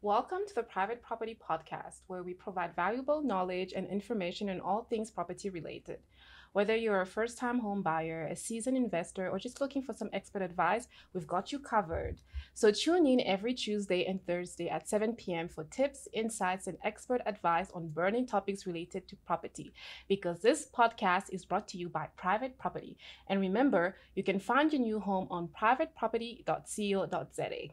Welcome to the Private Property Podcast, where we provide valuable knowledge and information on all things property related. Whether you're a first time home buyer, a seasoned investor, or just looking for some expert advice, we've got you covered. So tune in every Tuesday and Thursday at 7 p.m. for tips, insights, and expert advice on burning topics related to property. Because this podcast is brought to you by Private Property. And remember, you can find your new home on privateproperty.co.za.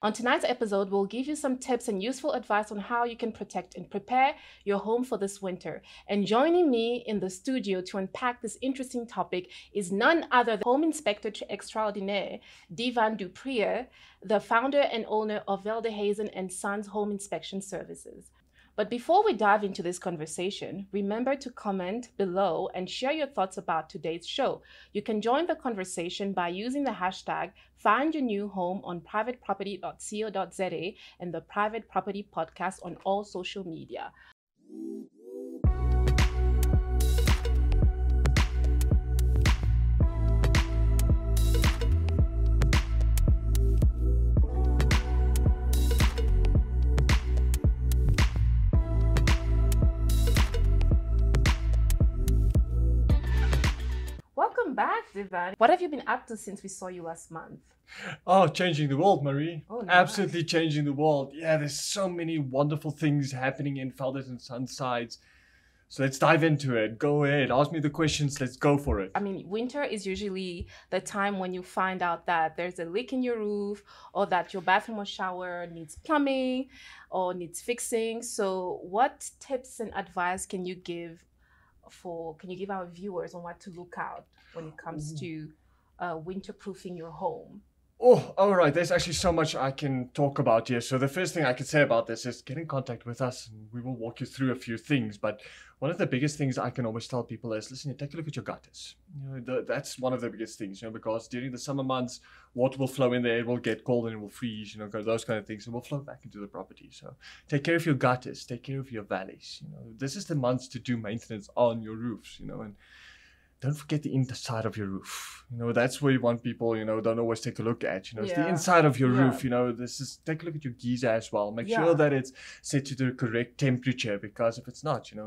On tonight's episode, we'll give you some tips and useful advice on how you can protect and prepare your home for this winter. And joining me in the studio to unpack this interesting topic is none other than Home Inspector Extraordinaire, Divan du Preez, the founder and owner of Veldhhuizen and Sons Home Inspection Services. But before we dive into this conversation, remember to comment below and share your thoughts about today's show. You can join the conversation by using the hashtag #FindYourNewHome on privateproperty.co.za and the Private Property Podcast on all social media. Welcome back, Divan. What have you been up to since we saw you last month? Oh, changing the world, Marie. Oh, nice. Absolutely changing the world. Yeah, there's so many wonderful things happening in Veldhhuizen Sons sides. So let's dive into it. Go ahead. Ask me the questions. Let's go for it. I mean, winter is usually the time when you find out that there's a leak in your roof or that your bathroom or shower needs plumbing or needs fixing. So what tips and advice can you give our viewers on what to look out when it comes to winter-proofing your home? Oh, all right. There's actually so much I can talk about here. So the first thing I can say about this is get in contact with us and we will walk you through a few things. But one of the biggest things I can always tell people is, listen, take a look at your gutters. That's one of the biggest things, because during the summer months, water will flow in there, it will get cold and it will freeze, those kind of things, and will flow back into the property. So take care of your gutters, take care of your valleys. This is the months to do maintenance on your roofs, and don't forget the inside of your roof. That's where you want people, don't always take a look at. It's the inside of your roof. Take a look at your geyser as well. Make sure that it's set to the correct temperature, because if it's not, it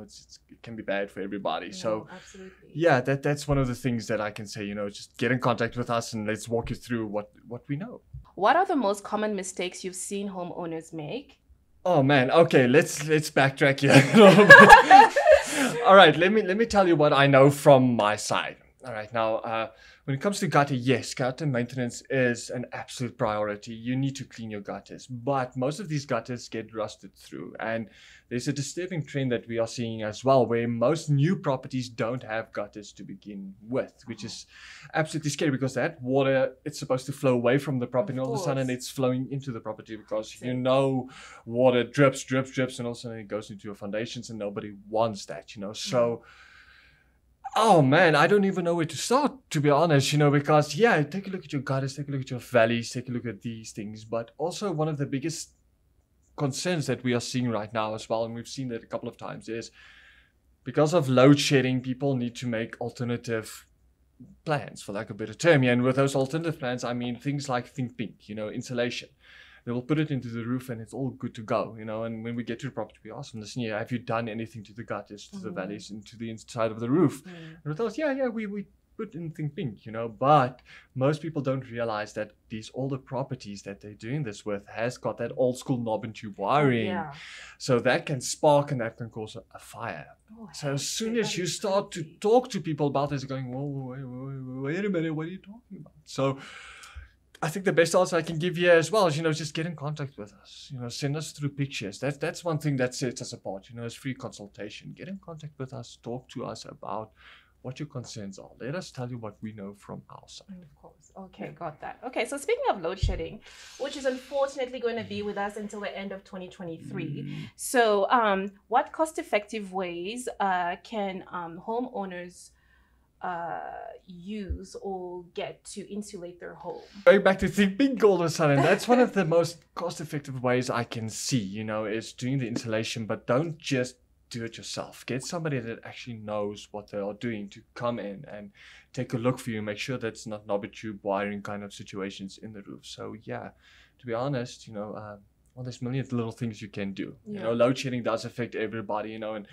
can be bad for everybody. So absolutely. Yeah, that's one of the things that I can say. Just get in contact with us and let's walk you through what we know. What are the most common mistakes you've seen homeowners make? Oh man, okay, let's backtrack here a little bit. All right, let me tell you what I know from my side. All right, now when it comes to gutter, yes, gutter maintenance is an absolute priority. You need to clean your gutters, but most of these gutters get rusted through, and there's a disturbing trend that we are seeing as well, where most new properties don't have gutters to begin with, which is absolutely scary, because that water, it's supposed to flow away from the property, and all of a sudden it's flowing into the property, because water drips, and all of a sudden it goes into your foundations, and nobody wants that, so. Oh man, I don't even know where to start, to be honest, because take a look at your gutters, take a look at your valleys, take a look at these things. But also one of the biggest concerns that we are seeing right now as well, and we've seen that a couple of times, is because of load shedding, people need to make alternative plans, for lack of a better term. And with those alternative plans, I mean things like Think Pink, insulation. They will put it into the roof and it's all good to go, and when we get to the property, we ask them, listen, have you done anything to the gutters, to the valleys, and to the inside of the roof? And they tell us, we put in Think Pink, but most people don't realize that these older properties that they're doing this with has got that old school knob and tube wiring. So that can spark and that can cause a fire. So as soon as you start to talk to people about this, going, whoa, wait a minute, what are you talking about? So I think the best answer I can give you as well is, just get in contact with us. Send us through pictures. That's one thing that sets us apart. Is free consultation. Get in contact with us. Talk to us about what your concerns are. Let us tell you what we know from our side. Of course. Okay, got that. Okay, so speaking of load shedding, which is unfortunately going to be with us until the end of 2023. So, what cost-effective ways can homeowners use or get to insulate their home? Going back to Think Pink all of a sudden, that's one of the most cost-effective ways I can see, is doing the insulation, but don't just do it yourself. Get somebody that actually knows what they are doing to come in and take a look for you, make sure that's not knob tube wiring kind of situations in the roof. So yeah, to be honest, well, there's millions of little things you can do. Load shedding does affect everybody, and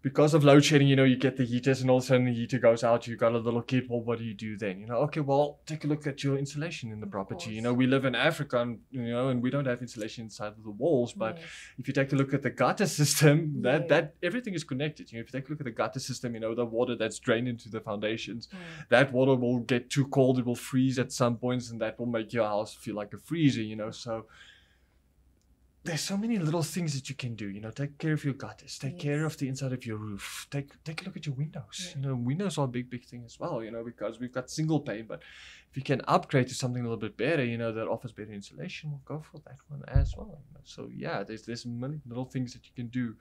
because of load shedding, you get the heaters, and all of a sudden the heater goes out, you got a little kid. Well, what do you do then? Okay, well, take a look at your insulation in the property. We live in Africa, and and we don't have insulation inside of the walls. But if you take a look at the gutter system, that everything is connected. If you take a look at the gutter system, the water that's drained into the foundations, that water will get too cold, it will freeze at some points, and that will make your house feel like a freezer. So there's so many little things that you can do. Take care of your gutters, take care of the inside of your roof, take a look at your windows. Windows are a big thing as well, because we've got single pane, but if you can upgrade to something a little bit better, that offers better insulation, we'll go for that one as well. So yeah, there's many little things that you can do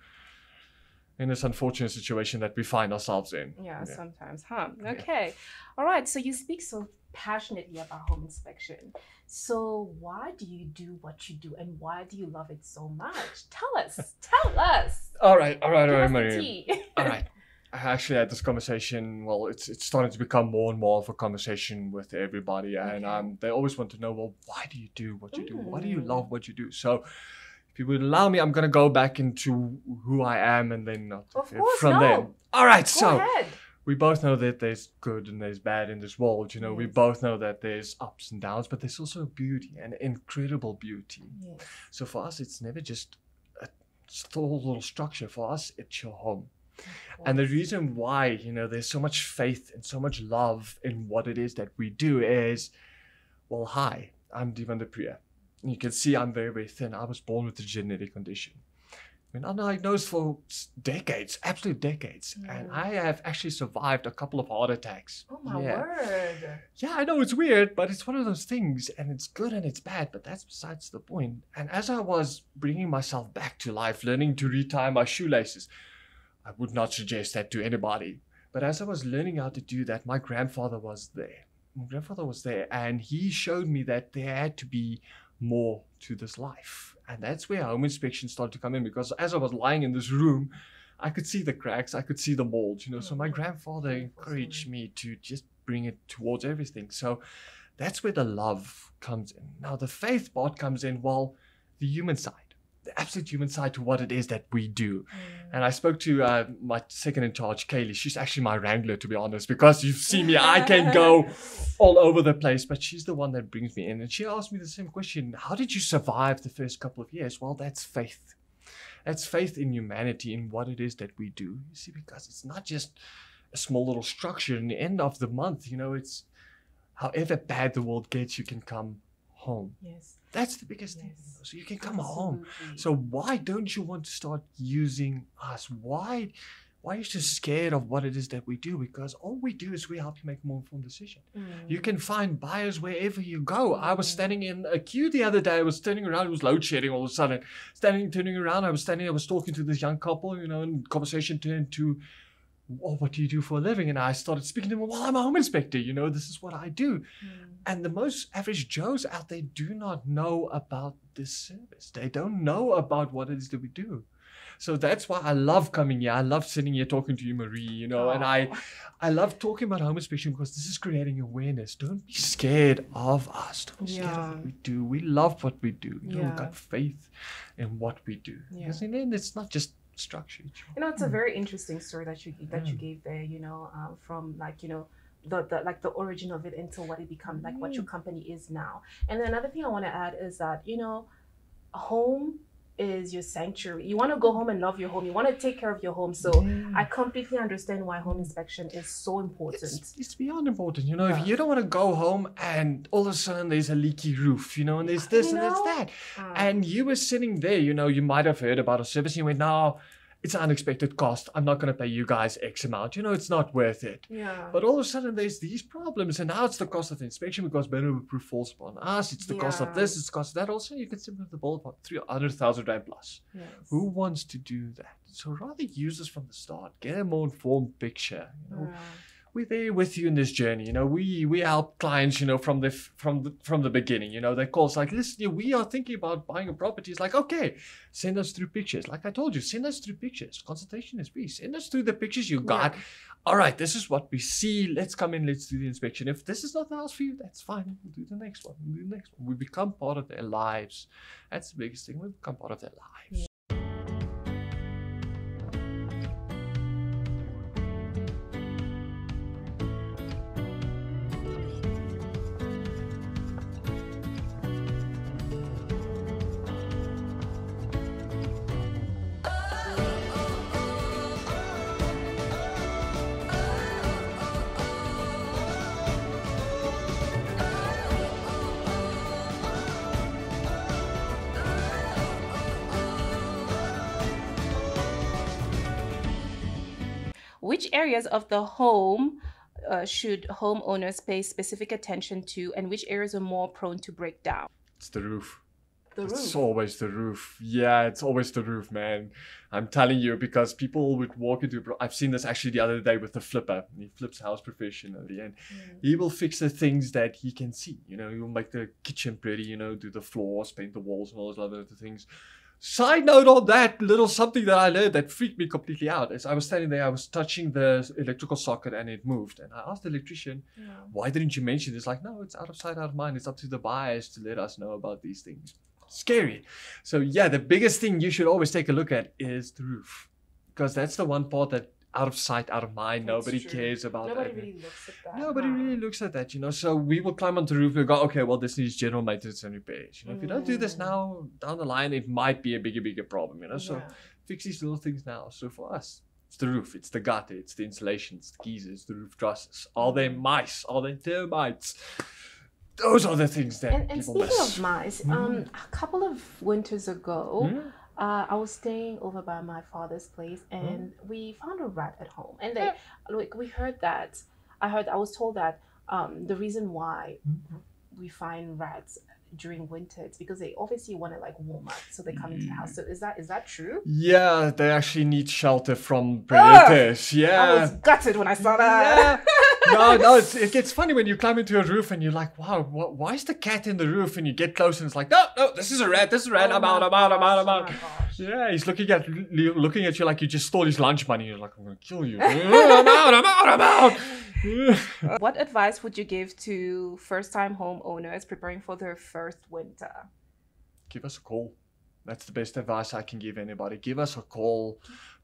in this unfortunate situation that we find ourselves in. Yeah. Sometimes, huh? Okay. Yeah. All right. So you speak so passionately about home inspection. So why do you do what you do, and why do you love it so much? Tell us. All right, Marie. All right. I actually had this conversation. Well, it's starting to become more and more of a conversation with everybody, and they always want to know, well, why do you do what you do? Why do you love what you do? So if you would allow me, I'm going to go back into who I am, and then from there. All right, go ahead. We both know that there's good and there's bad in this world. We both know that there's ups and downs, but there's also beauty, and incredible beauty. Yes. So for us, it's never just a small little structure. For us, it's your home. And the reason why, there's so much faith and so much love in what it is that we do is, well, hi, I'm Divan du Preez. You can see I'm very, very thin. I was born with a genetic condition. Undiagnosed for decades, absolute decades. And I have actually survived a couple of heart attacks. Oh my word. Yeah, I know it's weird, but it's one of those things, and it's good and it's bad, but that's besides the point. And as I was bringing myself back to life, learning to retie my shoelaces, I would not suggest that to anybody. But as I was learning how to do that, my grandfather was there. And he showed me that there had to be more to this life. And that's where home inspection started to come in, because as I was lying in this room, I could see the cracks, I could see the mold, So my grandfather encouraged me to just bring it towards everything. So that's where the love comes in. Now the faith part comes in, well, the human side, the absolute human side to what it is that we do. And I spoke to my second in charge, Kaylee. She's actually my wrangler, to be honest, because you've seen me, I can go all over the place, but she's the one that brings me in. And she asked me the same question: how did you survive the first couple of years? Well, that's faith. That's faith in humanity, in what it is that we do. You see, because it's not just a small little structure. In the end of the month, it's however bad the world gets, you can come home. Yes. That's the biggest thing. So you can come home. So why don't you want to start using us? Why are you so scared of what it is that we do? Because all we do is we help you make a more informed decision. You can find buyers wherever you go. I was standing in a queue the other day. I was turning around. It was load shedding all of a sudden. Turning around. I was talking to this young couple, and conversation turned to, well, what do you do for a living? And I started speaking to them. Well, I'm a home inspector. This is what I do. And the most average Joes out there do not know about this service. They don't know about what it is that we do. So that's why I love coming here. I love sitting here talking to you, Marie, and I love talking about home inspection, because this is creating awareness. Don't be scared of us. Don't be scared of what we do. We love what we do. We've got faith in what we do. Because in the end, it's not just structure. It's a very interesting story that you gave there, from the origin of it into what it become, like what your company is now. And then another thing I want to add is that, home is your sanctuary. You want to go home and love your home. You want to take care of your home. So I completely understand why home inspection is so important. It's beyond important. If you don't want to go home and all of a sudden there's a leaky roof, and there's this and there's that. And you were sitting there, you might have heard about a service. You went, no, it's an unexpected cost. I'm not going to pay you guys X amount. It's not worth it. Yeah. But all of a sudden there's these problems, and now it's the cost of the inspection because better proof falls upon us. It's the cost of this, it's the cost of that. Also, you can simply have the ball about 300,000 Rand plus. Yes. Who wants to do that? So rather use this from the start. Get a more informed picture. we're there with you in this journey. You know, we help clients, you know, from the beginning. You know, they call us like, listen, we are thinking about buying a property. It's like, okay, send us through pictures. Like I told you, send us through pictures. Consultation is free. Send us through the pictures you got. Yeah. All right, this is what we see. Let's come in. Let's do the inspection. If this is not the house for you, that's fine. We'll do the next one. We'll do the next one. We become part of their lives. That's the biggest thing. We become part of their lives. Which areas of the home should homeowners pay specific attention to, and which areas are more prone to break down? It's the roof. The It's roof. always the roof. Yeah, it's always the roof, man. I'm telling you, because people would walk into. I've seen this actually the other day with the flipper. He flips house professionally, and he will fix the things that he can see. You know, he will make the kitchen pretty. You know, do the floors, paint the walls, and all those other things. Side note on that, little something that I learned that freaked me completely out. As I was standing there, I was touching the electrical socket and it moved. And I asked the electrician, why didn't you mention it? It's like, no, it's out of sight, out of mind. It's up to the buyers to let us know about these things. Scary. So yeah, the biggest thing you should always take a look at is the roof. Because that's the one part that out of sight, out of mind, That's nobody true. cares about Nobody that. really looks at that. Nobody huh? really looks at that, you know. So we will climb onto the roof and go, okay, well, this needs general maintenance and repairs. You know, if you don't do this now, down the line, it might be a bigger problem, you know. So Yeah. fix these little things now. So for us, it's the roof, it's the gutter, it's the insulation, it's the geysers, the roof trusses. Are there mice? Are there termites? Those are the things that And people speaking miss. of mice, a couple of winters ago, Hmm? I was staying over by my father's place, and we found a rat at home. And they, like, we heard that. I was told that the reason why we find rats during winter, it's because they obviously want to like warm up, so they come into the house. So is that true? Yeah, they actually need shelter from predators. Yeah. I was gutted when I saw that. Yeah. No, it gets funny when you climb into a roof and you're like, wow, why is the cat in the roof? And you get close and it's like, no, this is a rat, I'm out. Oh my gosh. Yeah, he's looking at you like you just stole his lunch money. You're like, I'm going to kill you. I'm out. What advice would you give to first-time homeowners preparing for their first winter? Give us a call. That's the best advice I can give anybody. Give us a call.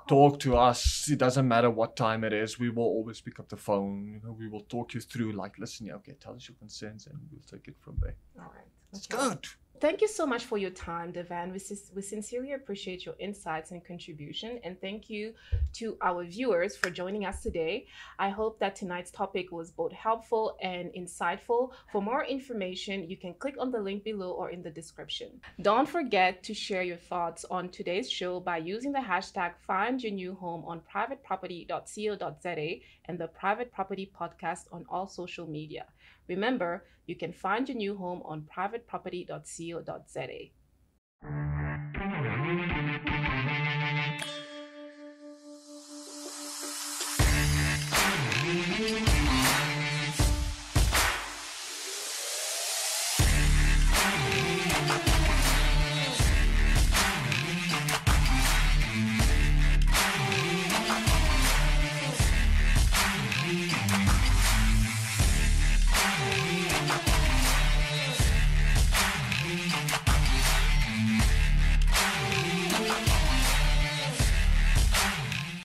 Talk to us. It doesn't matter what time it is. We will always pick up the phone. You know, we will talk you through, like, listen, yeah, okay, tell us your concerns and we'll take it from there. All right. It's Okay. good. Thank you so much for your time, Divan. We sincerely appreciate your insights and contribution. And thank you to our viewers for joining us today. I hope that tonight's topic was both helpful and insightful. For more information, you can click on the link below or in the description. Don't forget to share your thoughts on today's show by using the hashtag #FindYourNewHome on privateproperty.co.za and the Private Property Podcast on all social media. Remember, you can find your new home on privateproperty.co.za.